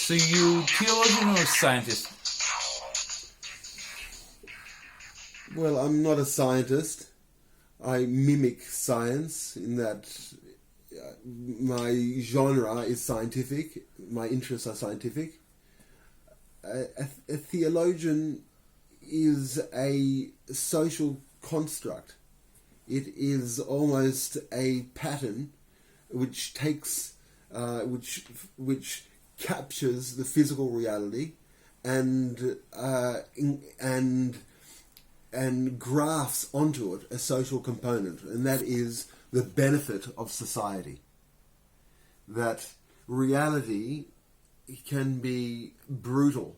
So you theologian or scientist? Well, I'm not a scientist. I mimic science in that my genre is scientific, my interests are scientific. A theologian is a social construct. It is almost a pattern which takes, which captures the physical reality and grafts onto it a social component, and that is the benefit of society. That reality can be brutal,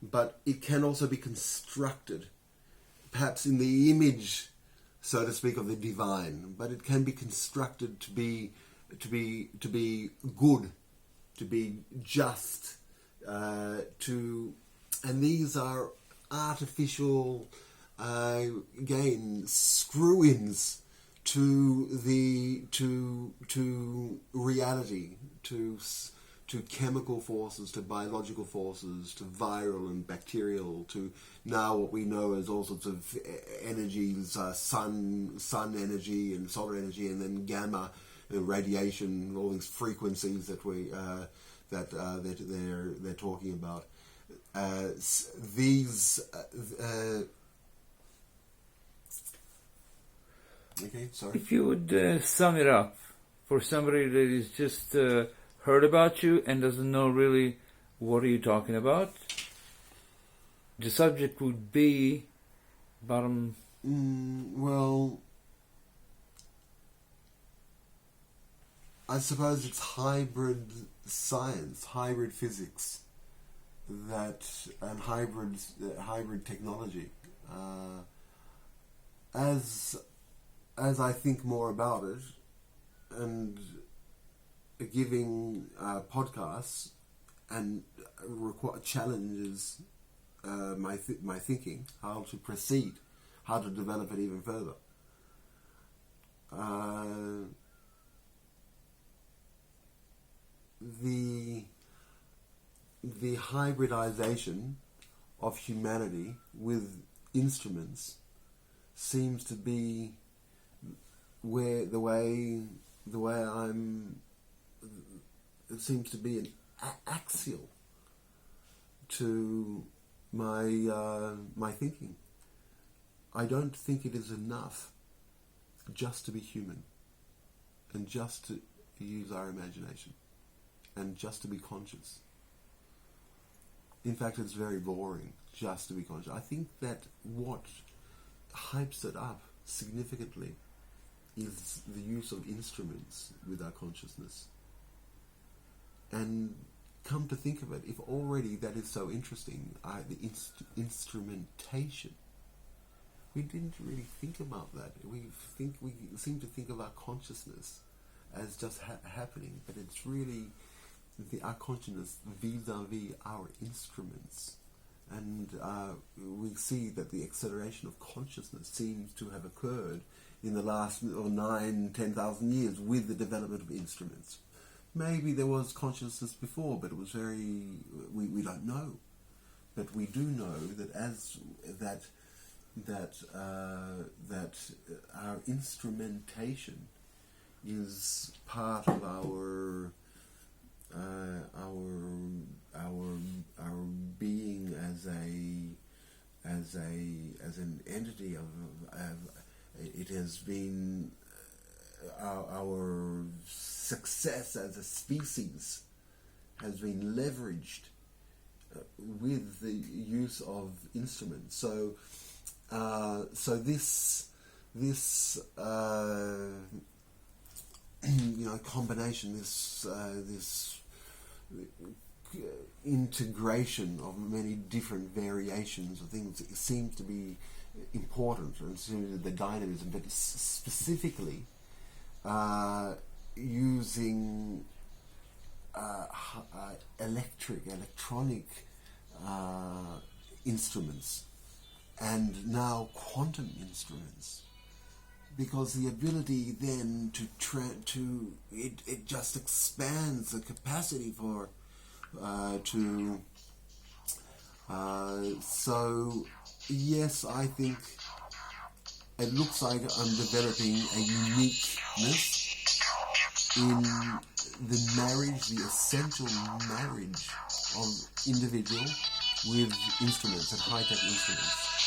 but it can also be constructed, perhaps in the image, so to speak, of the divine. But it can be constructed to be good, to be just, and these are artificial, again, screw-ins to reality, to chemical forces, to biological forces, to viral and bacterial, to now what we know as all sorts of energies, sun energy and solar energy, and then gamma and radiation, all these frequencies that they're talking about. Okay, sorry. If you would sum it up for somebody that is just heard about you and doesn't know really what are you talking about, the subject would be bottom. Well, I suppose it's hybrid science, hybrid physics, and hybrid technology. As I think more about it, and giving podcasts and challenges my thinking, how to proceed, how to develop it even further. The hybridization of humanity with instruments seems to be it seems to be an axial to my thinking. I don't think it is enough just to be human and just to use our imagination and just to be conscious. In fact, it's very boring just to be conscious. I think that what hypes it up significantly is the use of instruments with our consciousness. And come to think of it, if already that is so interesting, the instrumentation, we didn't really think about that. We seem to think of our consciousness as just happening, but it's really our consciousness vis-a-vis our instruments. And we see that the acceleration of consciousness seems to have occurred in the last 9,000-10,000 years with the development of instruments. Maybe there was consciousness before, but it was we don't know. But we do know that that our instrumentation is part of our being as an entity of it has been our success as a species has been leveraged with the use of instruments. So this combination, this integration of many different variations of things, it seems to be important, and the dynamism, but specifically using electronic instruments, and now quantum instruments, because the ability then it just expands the capacity for So yes, I think it looks like I'm developing a uniqueness in the marriage, the essential marriage of individual with instruments and high-tech instruments.